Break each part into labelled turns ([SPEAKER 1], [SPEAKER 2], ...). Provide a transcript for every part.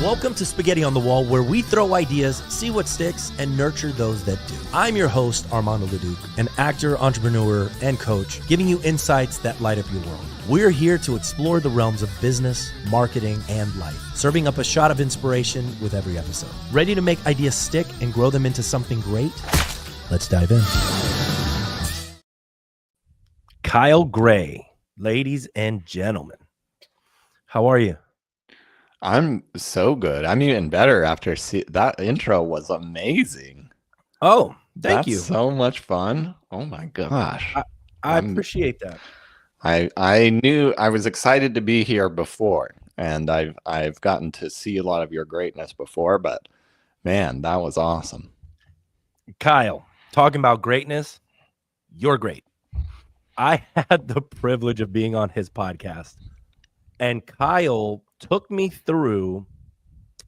[SPEAKER 1] Welcome to Spaghetti on the Wall, where we throw ideas, see what sticks, and nurture those that do. I'm your host, Armando Leduc, an actor, entrepreneur, and coach, giving you insights that light up your world. We're here to explore the realms of business, marketing, and life, serving up a shot of inspiration with every episode. Ready to make ideas stick and grow them into something great? Let's dive in. Kyle Gray, ladies and gentlemen, how are you?
[SPEAKER 2] I'm so good. I'm even better after that intro was amazing.
[SPEAKER 1] Oh, thank you.
[SPEAKER 2] That's so much fun. Oh my gosh.
[SPEAKER 1] I appreciate that.
[SPEAKER 2] I knew I was excited to be here before, and I've gotten to see a lot of your greatness before, but man, that was awesome.
[SPEAKER 1] Kyle, talking about greatness, you're great. I had the privilege of being on his podcast, and Kyle took me through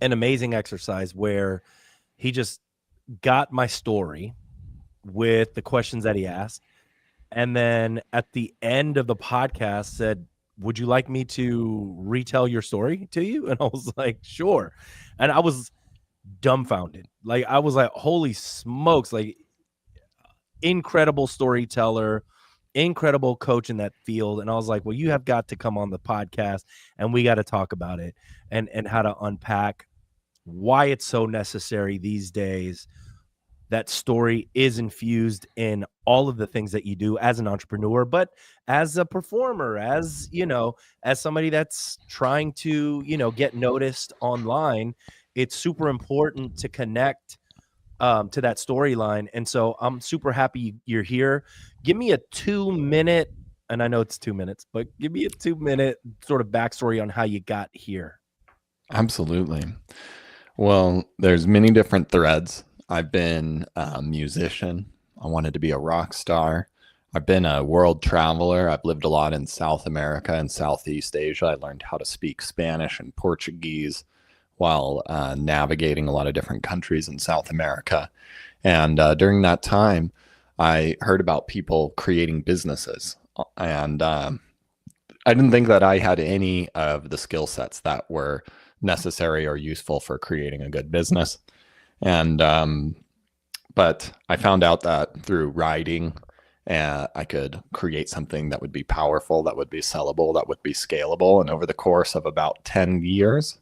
[SPEAKER 1] an amazing exercise where he just got my story with the questions that he asked. And then at the end of the podcast said, would you like me to retell your story to you? And I was like, sure. And I was dumbfounded. Like, I was like, holy smokes, like, incredible storyteller, incredible coach in that field. And I was like, well, you have got to come on the podcast and we got to talk about it and how to unpack why it's so necessary these days. That story is infused in all of the things that you do as an entrepreneur, but as a performer, as, you know, as somebody that's trying to, you know, get noticed online, it's super important to connect to that storyline. And so I'm super happy you're here. Give me a 2-minute, and I know it's 2 minutes, but give me a 2-minute sort of backstory on how you got here.
[SPEAKER 2] Absolutely. Well, there's many different threads. I've been a musician. I wanted to be a rock star. I've been a world traveler. I've lived a lot in South America and Southeast Asia. I learned how to speak Spanish and Portuguese while navigating a lot of different countries in South America. And during that time, I heard about people creating businesses. And I didn't think that I had any of the skill sets that were necessary or useful for creating a good business. And but I found out that through writing, I could create something that would be powerful, that would be sellable, that would be scalable. And over the course of about 10 years,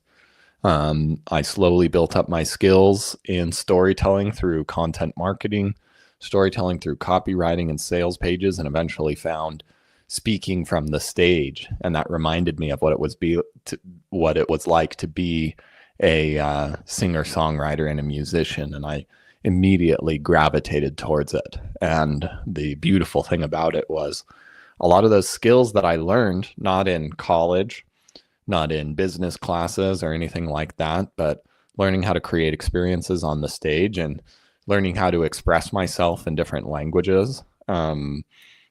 [SPEAKER 2] I slowly built up my skills in storytelling through content marketing, storytelling through copywriting and sales pages, and eventually found speaking from the stage. And that reminded me of what it was like to be a singer-songwriter and a musician. And I immediately gravitated towards it. And the beautiful thing about it was a lot of those skills that I learned, not in college, not in business classes or anything like that, but learning how to create experiences on the stage and learning how to express myself in different languages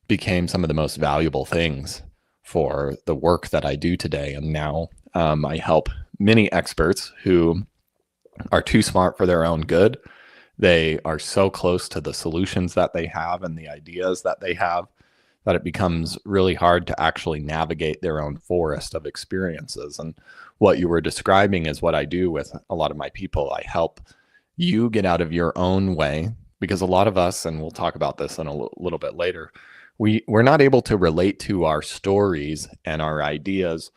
[SPEAKER 2] became some of the most valuable things for the work that I do today. And now I help many experts who are too smart for their own good. They are so close to the solutions that they have and the ideas that they have that it becomes really hard to actually navigate their own forest of experiences. And what you were describing is what I do with a lot of my people. I help you get out of your own way, because a lot of us, and we'll talk about this in a little bit later, we're not able to relate to our stories and our ideas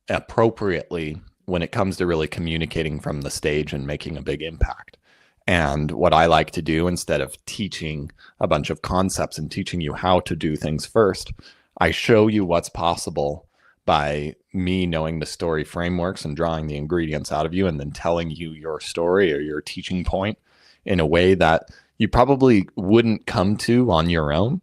[SPEAKER 2] appropriately when it comes to really communicating from the stage and making a big impact. And what I like to do, instead of teaching a bunch of concepts and teaching you how to do things first, I show you what's possible by me knowing the story frameworks and drawing the ingredients out of you and then telling you your story or your teaching point in a way that you probably wouldn't come to on your own.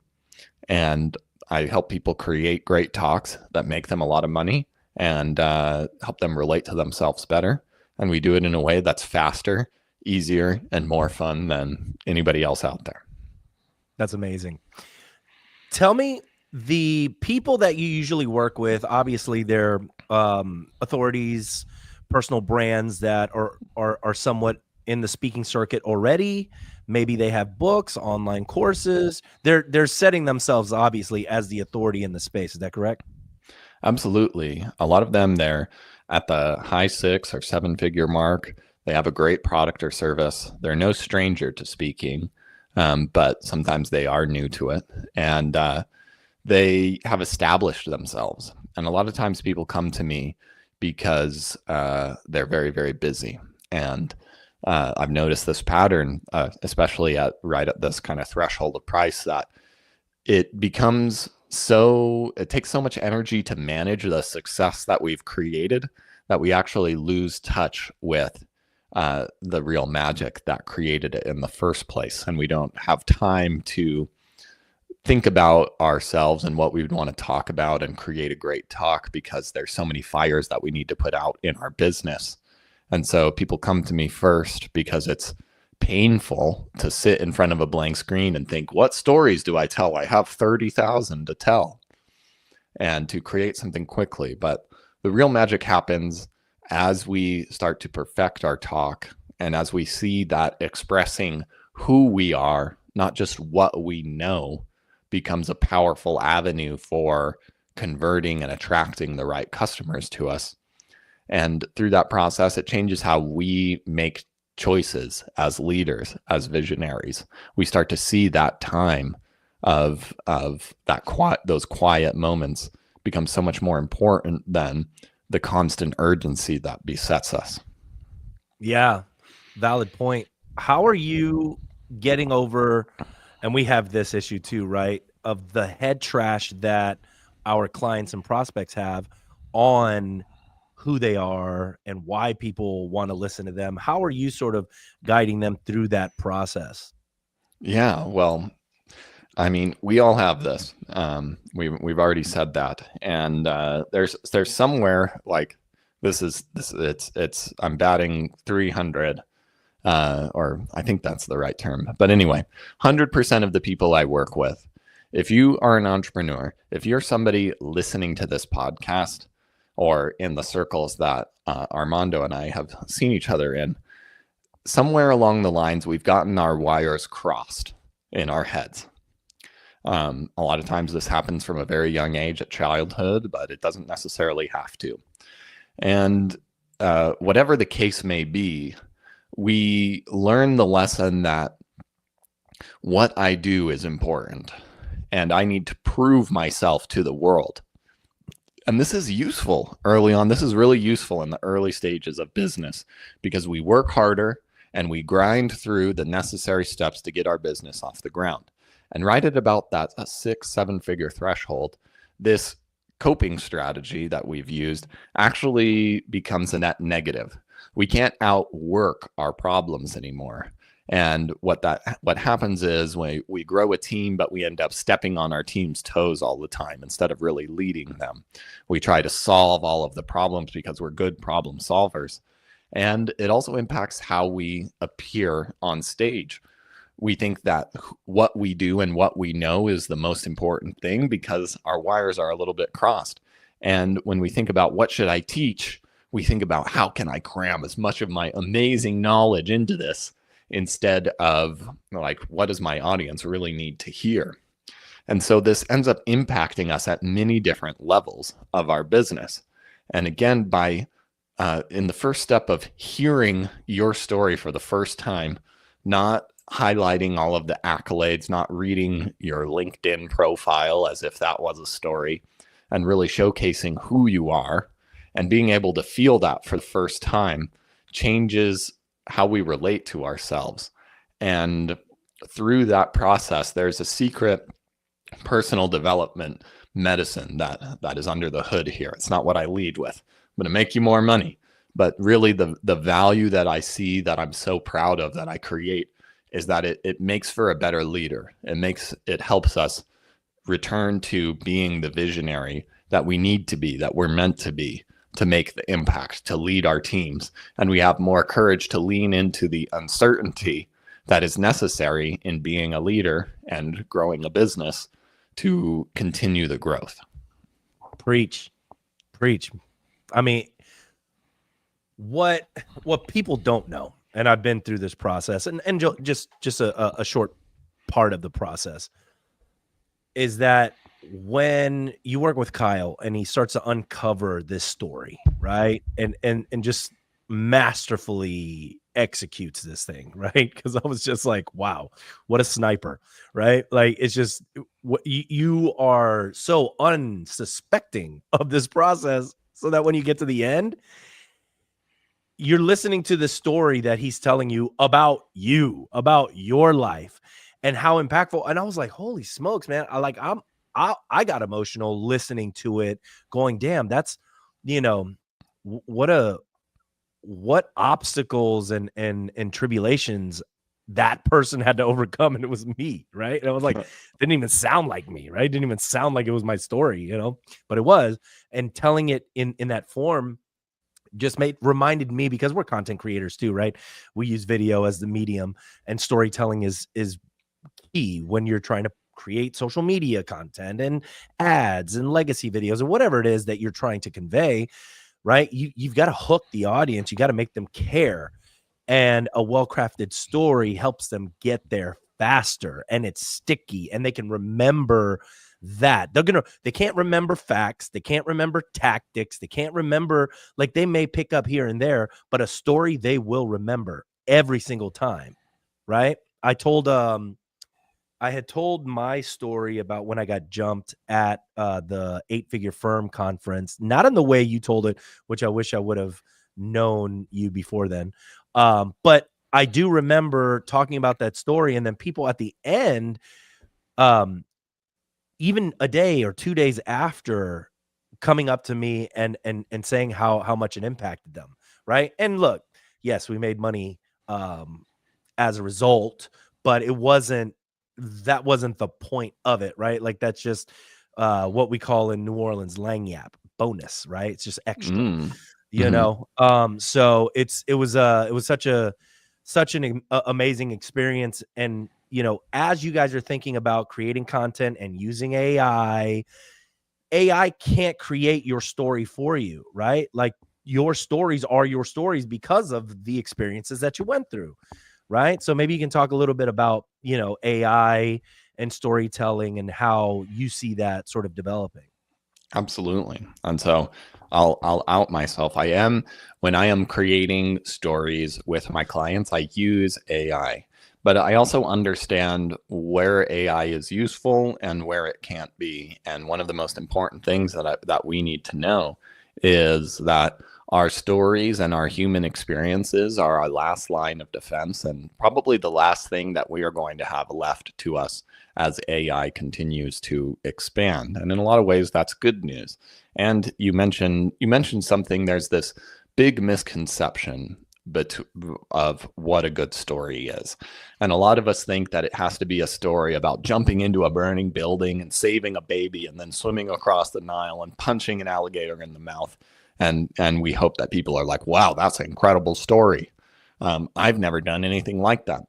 [SPEAKER 2] And I help people create great talks that make them a lot of money and help them relate to themselves better. And we do it in a way that's faster, easier, and more fun than anybody else out there.
[SPEAKER 1] That's amazing. Tell me, the people that you usually work with, obviously they're authorities, personal brands that are somewhat in the speaking circuit already. Maybe they have books, online courses. They're setting themselves obviously as the authority in the space. Is that correct?
[SPEAKER 2] Absolutely. A lot of them, they're at the high 6 or 7 figure mark. They have a great product or service. They're no stranger to speaking, but sometimes they are new to it. And they have established themselves. And a lot of times people come to me because they're very, very busy. And I've noticed this pattern, especially right at this kind of threshold of price, that it takes so much energy to manage the success that we've created that we actually lose touch with the real magic that created it in the first place. And we don't have time to think about ourselves and what we would want to talk about and create a great talk, because there's so many fires that we need to put out in our business. And so people come to me first because it's painful to sit in front of a blank screen and think, what stories do I tell? I have 30,000 to tell, and to create something quickly. But the real magic happens as we start to perfect our talk, and as we see that expressing who we are, not just what we know, becomes a powerful avenue for converting and attracting the right customers to us. And through that process, it changes how we make choices as leaders, as visionaries. We start to see that time of those quiet moments become so much more important than the constant urgency that besets us.
[SPEAKER 1] Yeah, valid point. How are you getting over, and we have this issue too, right, of the head trash that our clients and prospects have on who they are and why people want to listen to them? How are you sort of guiding them through that process?
[SPEAKER 2] Yeah, well, I mean, we all have this. We've already said that, and there's somewhere like it's I'm batting 300, or I think that's the right term. But anyway, 100% of the people I work with, if you are an entrepreneur, if you're somebody listening to this podcast, or in the circles that Armando and I have seen each other in, somewhere along the lines, we've gotten our wires crossed in our heads. A lot of times this happens from a very young age at childhood, but it doesn't necessarily have to. And whatever the case may be, we learn the lesson that what I do is important, and I need to prove myself to the world. And this is useful early on. This is really useful in the early stages of business, because we work harder and we grind through the necessary steps to get our business off the ground. And right at about that 6-7 figure threshold, this coping strategy that we've used actually becomes a net negative. We can't outwork our problems anymore. And what happens is we grow a team, but we end up stepping on our team's toes all the time instead of really leading them. We try to solve all of the problems because we're good problem solvers. And it also impacts how we appear on stage. We think that what we do and what we know is the most important thing because our wires are a little bit crossed. And when we think about what should I teach, we think about how can I cram as much of my amazing knowledge into this, instead of like, what does my audience really need to hear? And so this ends up impacting us at many different levels of our business. And again, by in the first step of hearing your story for the first time, not highlighting all of the accolades, not reading your LinkedIn profile as if that was a story, and really showcasing who you are and being able to feel that for the first time changes how we relate to ourselves. And through that process, there's a secret personal development medicine that is under the hood here. It's not what I lead with. I'm going to make you more money. But really the value that I see, that I'm so proud of, that I create, is that it makes for a better leader. It helps us return to being the visionary that we need to be, that we're meant to be, to make the impact, to lead our teams. And we have more courage to lean into the uncertainty that is necessary in being a leader and growing a business to continue the growth.
[SPEAKER 1] Preach. I mean, what people don't know, and I've been through this process, and just a short part of the process, is that when you work with Kyle and he starts to uncover this story, right? And just masterfully executes this thing, right? Because I was just like, wow, what a sniper, right? Like it's just what you are so unsuspecting of this process, so that when you get to the end, you're listening to the story that he's telling you, about your life and how impactful. And I was like, holy smokes, man. I got emotional listening to it, going, damn, that's, you know, what obstacles and tribulations that person had to overcome. And it was me. Right. And I was like, didn't even sound like me. Right. Didn't even sound like it was my story, but it was. And telling it in that form just reminded me, because we're content creators too, right? We use video as the medium, and storytelling is key when you're trying to create social media content and ads and legacy videos or whatever it is that you're trying to convey, right? You've got to hook the audience, you got to make them care, and a well-crafted story helps them get there faster, and it's sticky, and they can remember that. They can't remember facts, they can't remember tactics, they can't remember, like, they may pick up here and there, but a story they will remember every single time, right? I had told my story about when I got jumped at the 8-Figure Firm conference, not in the way you told it, which I wish I would have known you before then. But I do remember talking about that story, and then people at the end, um, even a day or 2 days after, coming up to me and saying how much it impacted them, right? And look, yes, we made money as a result, but that wasn't the point of it, right? Like, that's just what we call in New Orleans lagniappe bonus, right? It's just extra,
[SPEAKER 2] Mm. Hmm.
[SPEAKER 1] So it was such an amazing experience. And as you guys are thinking about creating content and using AI can't create your story for you, right? Like, your stories are your stories because of the experiences that you went through, right? So maybe you can talk a little bit about, AI and storytelling and how you see that sort of developing.
[SPEAKER 2] Absolutely. And so I'll out myself. When I am creating stories with my clients, I use AI. But I also understand where AI is useful and where it can't be. And one of the most important things that we need to know is that our stories and our human experiences are our last line of defense, and probably the last thing that we are going to have left to us as AI continues to expand. And in a lot of ways, that's good news. And you mentioned something. There's this big misconception of what a good story is. And a lot of us think that it has to be a story about jumping into a burning building and saving a baby and then swimming across the Nile and punching an alligator in the mouth. And we hope that people are like, wow, that's an incredible story. I've never done anything like that.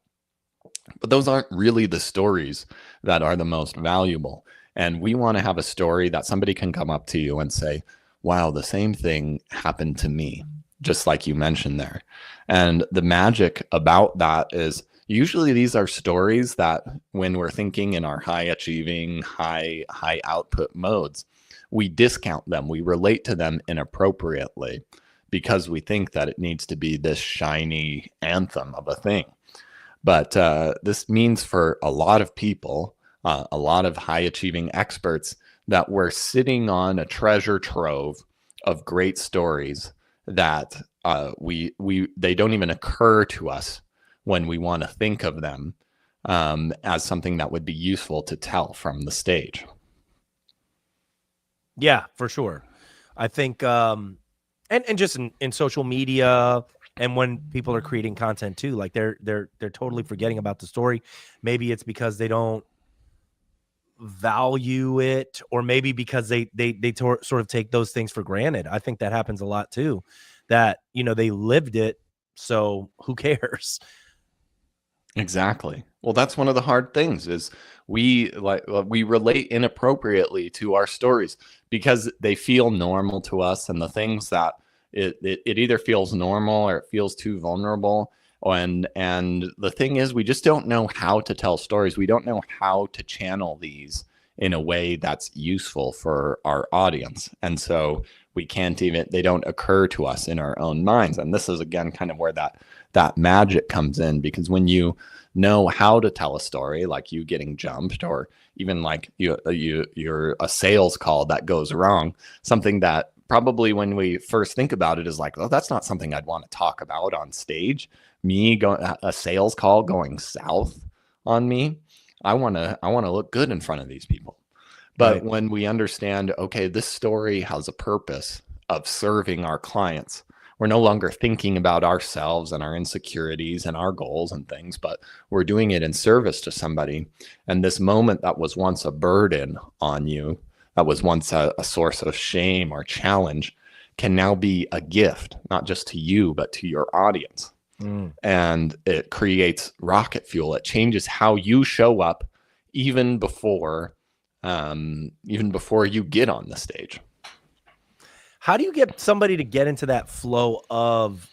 [SPEAKER 2] But those aren't really the stories that are the most valuable. And we want to have a story that somebody can come up to you and say, wow, the same thing happened to me, just like you mentioned there. And the magic about that is usually these are stories that when we're thinking in our high achieving, high output modes, we discount them, we relate to them inappropriately because we think that it needs to be this shiny anthem of a thing. But this means for a lot of people, a lot of high achieving experts, that we're sitting on a treasure trove of great stories that they don't even occur to us when we want to think of them as something that would be useful to tell from the stage.
[SPEAKER 1] Yeah, for sure. I think, and just in social media, and when people are creating content too, like, they're totally forgetting about the story. Maybe it's because they don't value it, or maybe because they sort of take those things for granted. I think that happens a lot too, that they lived it, so who cares?
[SPEAKER 2] Exactly. Well, that's one of the hard things is we relate inappropriately to our stories because they feel normal to us, and the things that it either feels normal or it feels too vulnerable. And the thing is, we just don't know how to tell stories. We don't know how to channel these in a way that's useful for our audience. And so we can't even, they don't occur to us in our own minds. And this is again kind of where that magic comes in, because when you know how to tell a story, like you getting jumped, or even like you're a sales call that goes wrong, something that probably when we first think about it is like, oh, that's not something I'd want to talk about on stage. Me going a sales call going south on me. I want to look good in front of these people. But
[SPEAKER 1] Right.
[SPEAKER 2] when we understand, okay, this story has a purpose of serving our clients, we're no longer thinking about ourselves and our insecurities and our goals and things, but we're doing it in service to somebody. And this moment that was once a burden on you, that was once a source of shame or challenge, can now be a gift, not just to you, but to your audience. And it creates rocket fuel. It changes how you show up even before you get on the stage.
[SPEAKER 1] How do you get somebody to get into that flow of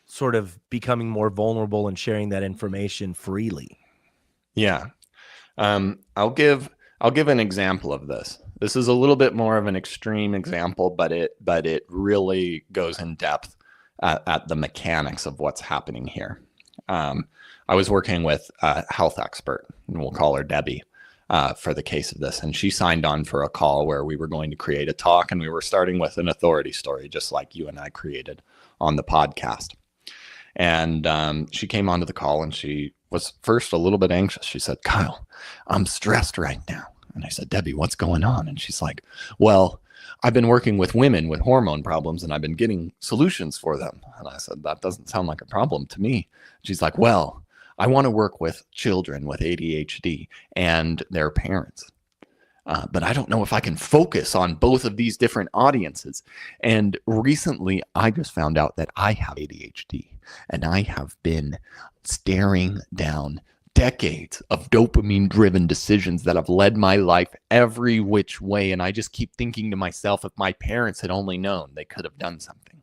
[SPEAKER 1] sort of becoming more vulnerable and sharing that information freely?
[SPEAKER 2] Yeah. I'll give an example of this. This is a little bit more of an extreme example, but it really goes in depth at the mechanics of what's happening here. I was working with a health expert, and we'll call her Debbie, for the case of this. And she signed on for a call where we were going to create a talk, and we were starting with an authority story, just like you and I created on the podcast. And she came onto the call, and she was first a little bit anxious. She said, "Kyle, I'm stressed right now." And I said, "Debbie, what's going on?" And she's like, "Well, I've been working with women with hormone problems, and I've been getting solutions for them." And I said, "That doesn't sound like a problem to me." She's like, "Well, I want to work with children with ADHD and their parents. But I don't know if I can focus on both of these different audiences. And recently, I just found out that I have ADHD, and I have been staring down decades of dopamine-driven decisions that have led my life every which way. And I just keep thinking to myself, if my parents had only known, they could have done something."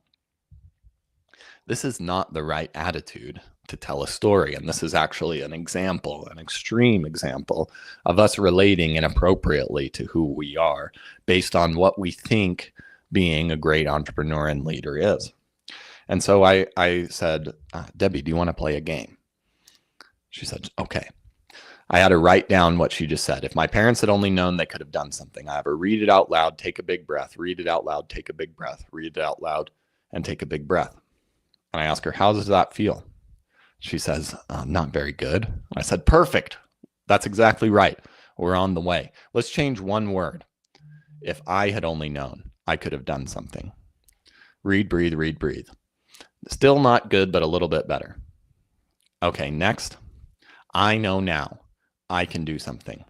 [SPEAKER 2] This is not the right attitude to tell a story. And this is actually an example, an extreme example of us relating inappropriately to who we are based on what we think being a great entrepreneur and leader is. And so I said, "Debbie, do you want to play a game?" She said, "Okay." I had her write down what she just said. If my parents had only known, they could have done something. I have her read it out loud, take a big breath, read it out loud, take a big breath, read it out loud, and take a big breath. And I ask her, "How does that feel?" She says, "Not very good." I said, "Perfect. That's exactly right. We're on the way. Let's change one word. If I had only known, I could have done something." Read, breathe, read, breathe. Still not good, but a little bit better. Okay, next. I know now I can do something.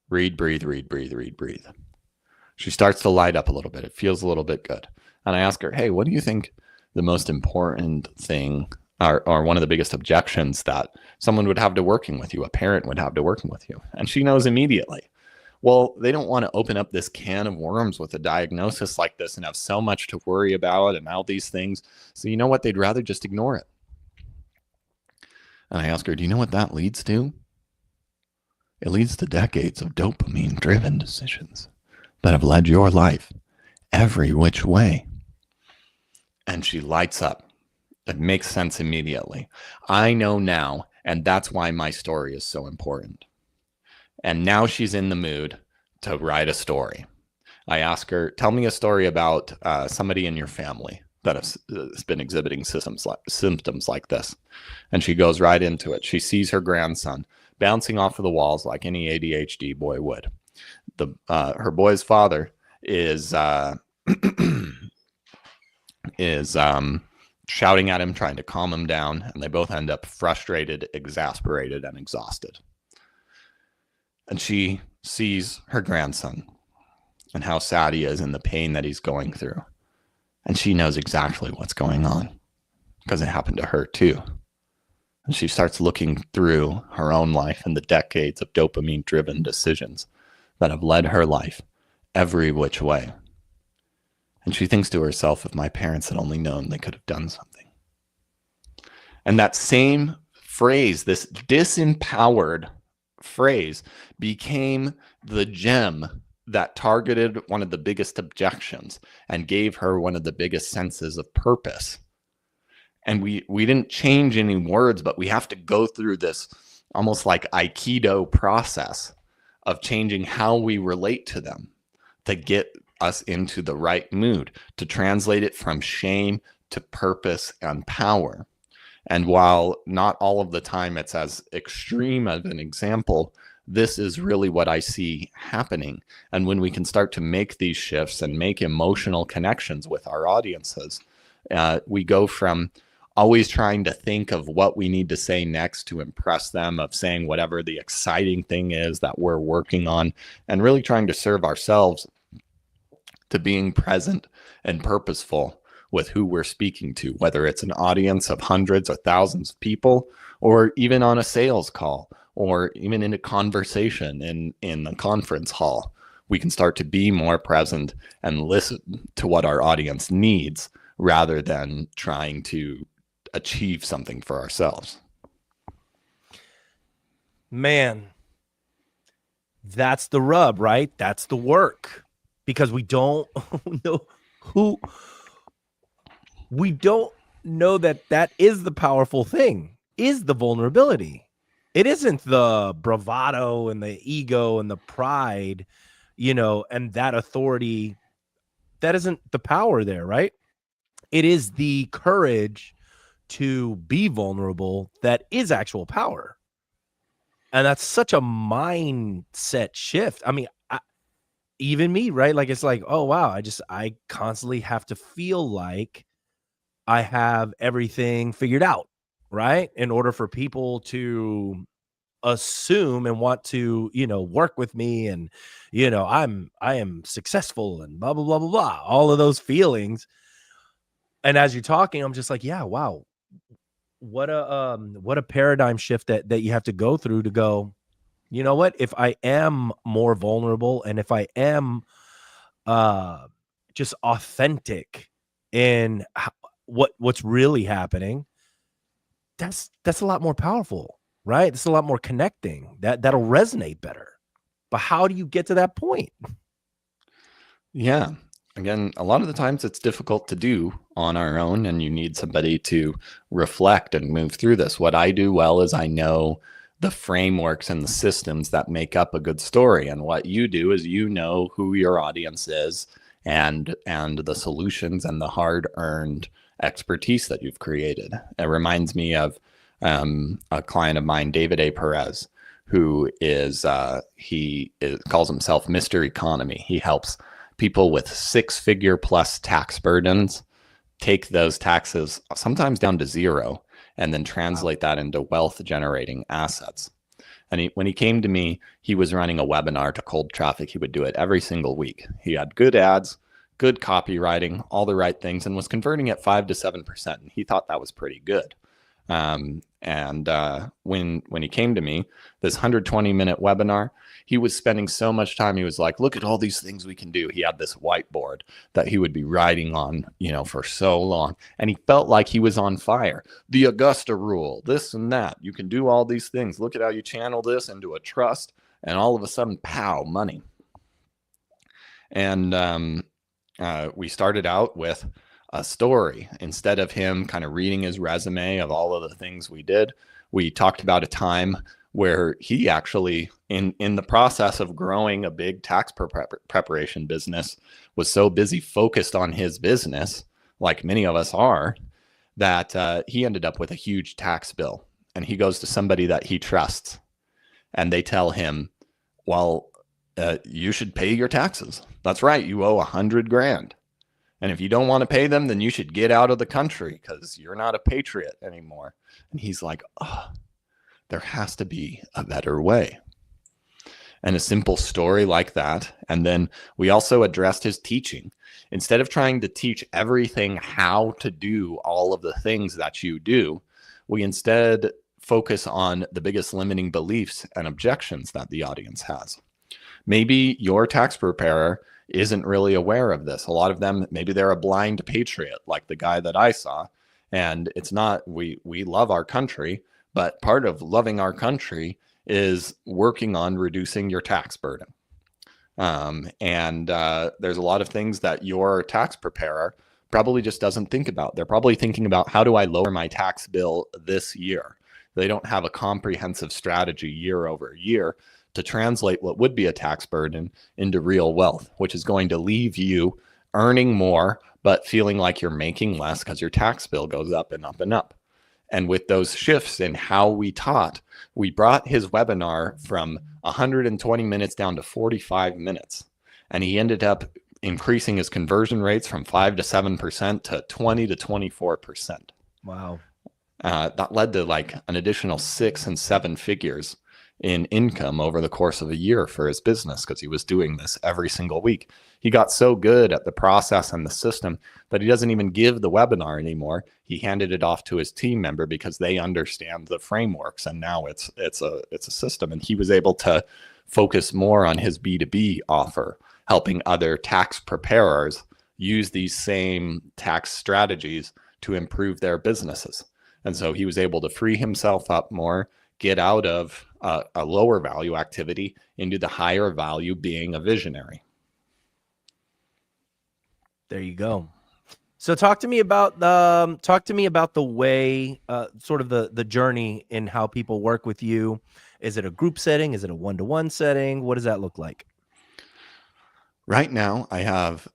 [SPEAKER 2] Read, breathe, read, breathe, read, breathe. She starts to light up a little bit. It feels a little bit good. And I ask her, "Hey, what do you think the most important thing or one of the biggest objections that someone would have to working with you, a parent would have to working with you?" And she knows immediately. Well, they don't want to open up this can of worms with a diagnosis like this and have so much to worry about and all these things. So you know what? They'd rather just ignore it. And I ask her, "Do you know what that leads to?" It leads to decades of dopamine-driven decisions that have led your life every which way. And she lights up. It makes sense immediately. I know now, and that's why my story is so important. And now she's in the mood to write a story. I ask her, "Tell me a story about somebody in your family that has been exhibiting symptoms like this." And she goes right into it. She sees her grandson bouncing off of the walls like any ADHD boy would. Her boy's father is shouting at him, trying to calm him down, and they both end up frustrated, exasperated, and exhausted. And she sees her grandson and how sad he is and the pain that he's going through. And she knows exactly what's going on because it happened to her too. And she starts looking through her own life and the decades of dopamine-driven decisions that have led her life every which way. And she thinks to herself, if my parents had only known, they could have done something. And that same phrase, this disempowered phrase became the gem that targeted one of the biggest objections and gave her one of the biggest senses of purpose. And we didn't change any words, but we have to go through this almost like Aikido process of changing how we relate to them to get us into the right mood, to translate it from shame to purpose and power. And while not all of the time it's as extreme of an example, this is really what I see happening. And when we can start to make these shifts and make emotional connections with our audiences, we go from always trying to think of what we need to say next to impress them, of saying whatever the exciting thing is that we're working on, and really trying to serve ourselves, to being present and purposeful with who we're speaking to, whether it's an audience of hundreds or thousands of people, or even on a sales call, or even in a conversation in a conference hall. We can start to be more present and listen to what our audience needs rather than trying to achieve something for ourselves.
[SPEAKER 1] Man, that's the rub, right? That's the work, because we don't know who, we don't know that is the powerful thing, is the vulnerability. It isn't the bravado and the ego and the pride, and that authority. That isn't the power there, right? It is the courage to be vulnerable that is actual power. And that's such a mindset shift. I mean, even me, right? Like, it's like, oh, wow, I constantly have to feel like I have everything figured out, right? In order for people to assume and want to, work with me, and, I am successful, and blah, blah, blah, blah, blah, all of those feelings. And as you're talking, I'm just like, yeah, wow. What a paradigm shift that you have to go through to go, you know what? If I am more vulnerable, and if I am just authentic in what's really happening, that's a lot more powerful, right? It's a lot more connecting. That'll resonate better. But how do you get to that point?
[SPEAKER 2] Yeah. Again, a lot of the times it's difficult to do on our own, and you need somebody to reflect and move through this. What I do well is I know the frameworks and the systems that make up a good story. And what you do is you know who your audience is, and the solutions and the hard-earned expertise that you've created. It reminds me of a client of mine, David A. Perez, who calls himself Mr. Economy. He helps people with six-figure plus tax burdens take those taxes sometimes down to zero, and then translate that into wealth generating assets. And when he came to me, he was running a webinar to cold traffic. He would do it every single week. He had good ads, good copywriting, all the right things, and was converting at 5 to 7%. And he thought that was pretty good. When he came to me, this 120-minute webinar, he was spending so much time. He was like, look at all these things we can do. He had this whiteboard that he would be writing on, for so long. And he felt like he was on fire. The Augusta rule, this and that. You can do all these things. Look at how you channel this into a trust. And all of a sudden, pow, money. And we started out with a story. Instead of him kind of reading his resume of all of the things we did, we talked about a time where he actually, in the process of growing a big tax preparation business, was so busy focused on his business, like many of us are, that he ended up with a huge tax bill. And he goes to somebody that he trusts, and they tell him, well, you should pay your taxes. That's right. You owe $100,000. And if you don't want to pay them, then you should get out of the country because you're not a patriot anymore. And he's like, oh, there has to be a better way. And a simple story like that. And then we also addressed his teaching. Instead of trying to teach everything how to do all of the things that you do, we instead focus on the biggest limiting beliefs and objections that the audience has. Maybe your tax preparer isn't really aware of this. A lot of them, maybe they're a blind patriot, like the guy that I saw. And it's not, we love our country, but part of loving our country is working on reducing your tax burden. There's a lot of things that your tax preparer probably just doesn't think about. They're probably thinking about, how do I lower my tax bill this year? They don't have a comprehensive strategy year over year to translate what would be a tax burden into real wealth, which is going to leave you earning more, but feeling like you're making less because your tax bill goes up and up and up. And with those shifts in how we taught, we brought his webinar from 120 minutes down to 45 minutes. And he ended up increasing his conversion rates from 5 to 7% to 20 to 24%.
[SPEAKER 1] Wow.
[SPEAKER 2] That led to like an additional 6 and 7 figures in income over the course of a year for his business, because he was doing this every single week. He got so good at the process and the system that he doesn't even give the webinar anymore. He handed it off to his team member because they understand the frameworks, and now it's a system. And he was able to focus more on his B2B offer, helping other tax preparers use these same tax strategies to improve their businesses. And so he was able to free himself up more, get out of a lower value activity into the higher value being a visionary.
[SPEAKER 1] There you go. So talk to me about the way, sort of the journey in how people work with you. Is it a group setting? Is it a one-to-one setting? What does that look like?
[SPEAKER 2] Right now, I have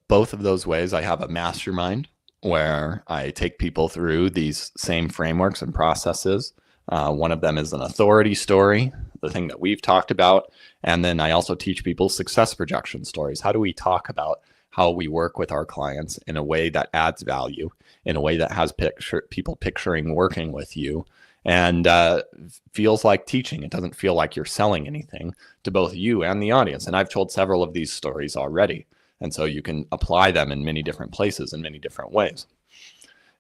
[SPEAKER 2] both of those ways. I have a mastermind where I take people through these same frameworks and processes. One of them is an authority story, the thing that we've talked about. And then I also teach people success projection stories. How do we talk about how we work with our clients in a way that adds value, in a way that has people picturing working with you, and feels like teaching? It doesn't feel like you're selling anything to both you and the audience. And I've told several of these stories already. And so you can apply them in many different places in many different ways.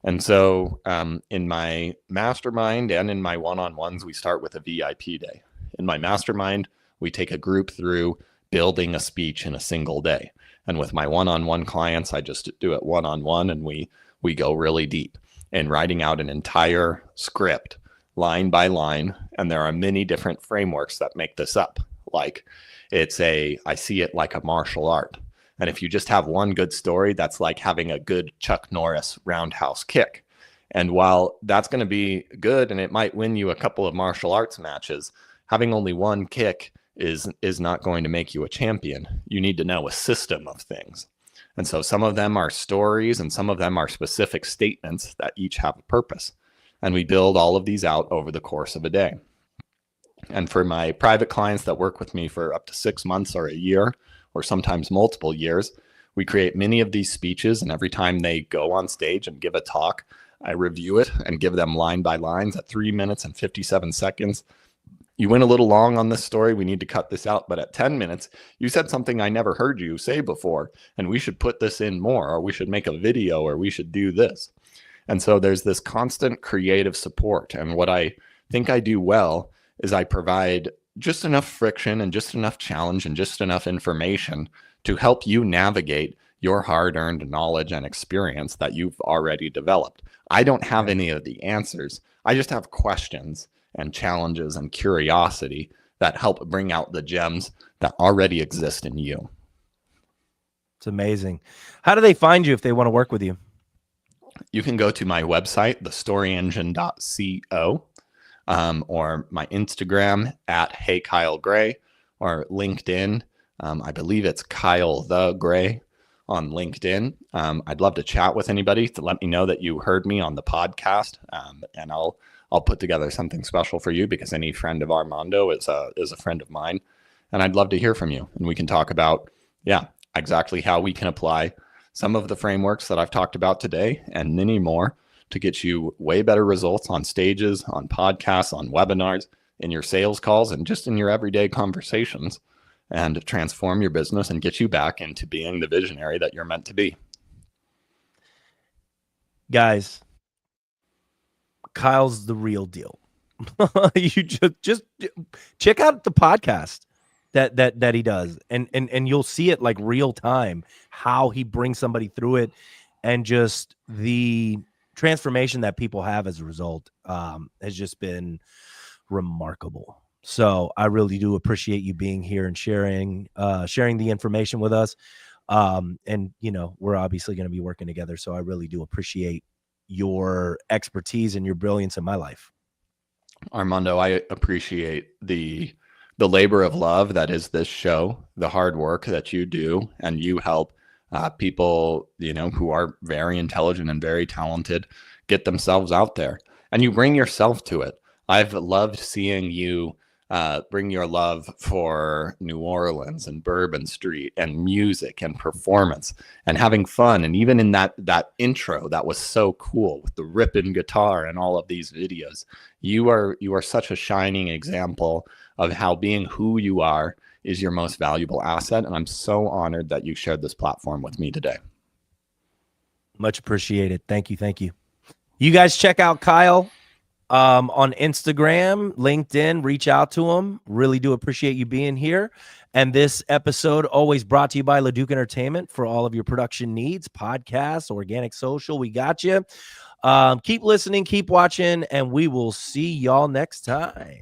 [SPEAKER 2] And so in my mastermind and in my one-on-ones, we start with a VIP day. In my mastermind, we take a group through building a speech in a single day. And with my one-on-one clients, I just do it one-on-one, and we go really deep in writing out an entire script line by line. And there are many different frameworks that make this up. Like I see it like a martial art. And if you just have one good story, that's like having a good Chuck Norris roundhouse kick. And while that's going to be good and it might win you a couple of martial arts matches, having only one kick is not going to make you a champion. You need to know a system of things. And so some of them are stories and some of them are specific statements that each have a purpose. And we build all of these out over the course of a day. And for my private clients that work with me for up to 6 months or a year, or sometimes multiple years, we create many of these speeches. And every time they go on stage and give a talk, I review it and give them line by lines at 3 minutes and 57 seconds. You went a little long on this story. We need to cut this out. But at 10 minutes, you said something I never heard you say before, and we should put this in more, or we should make a video, or we should do this. And so there's this constant creative support. And what I think I do well is I provide just enough friction and just enough challenge and just enough information to help you navigate your hard-earned knowledge and experience that you've already developed. I don't have any of the answers. I just have questions and challenges and curiosity that help bring out the gems that already exist in you.
[SPEAKER 1] It's amazing. How do they find you if they want to work with you?
[SPEAKER 2] You can go to my website, thestoryengine.co, or my Instagram at Hey Kyle Gray, or LinkedIn. I believe it's Kyle the Gray on LinkedIn. I'd love to chat with anybody to let me know that you heard me on the podcast, and I'll put together something special for you, because any friend of Armando is a friend of mine, and I'd love to hear from you. And we can talk about, exactly how we can apply some of the frameworks that I've talked about today and many more to get you way better results on stages, on podcasts, on webinars, in your sales calls, and just in your everyday conversations, and transform your business and get you back into being the visionary that you're meant to be.
[SPEAKER 1] Guys, Kyle's the real deal. You just check out the podcast that he does, and you'll see it like real time, how he brings somebody through it, and just the transformation that people have as a result has just been remarkable. So I really do appreciate you being here and sharing the information with us. And we're obviously going to be working together. So I really do appreciate your expertise and your brilliance in my life.
[SPEAKER 2] Armando, I appreciate the labor of love that is this show, the hard work that you do, and you help people, who are very intelligent and very talented get themselves out there, and you bring yourself to it. I've loved seeing you bring your love for New Orleans and Bourbon Street and music and performance and having fun. And even in that intro, that was so cool with the ripping guitar and all of these videos. You are such a shining example of how being who you are is your most valuable asset. And I'm so honored that you shared this platform with me today.
[SPEAKER 1] Much appreciated. Thank you. Thank you. You guys check out Kyle on Instagram, LinkedIn, reach out to him. Really do appreciate you being here. And this episode always brought to you by LeDuc Entertainment for all of your production needs, podcasts, organic social. We got you. Keep listening, keep watching, and we will see y'all next time.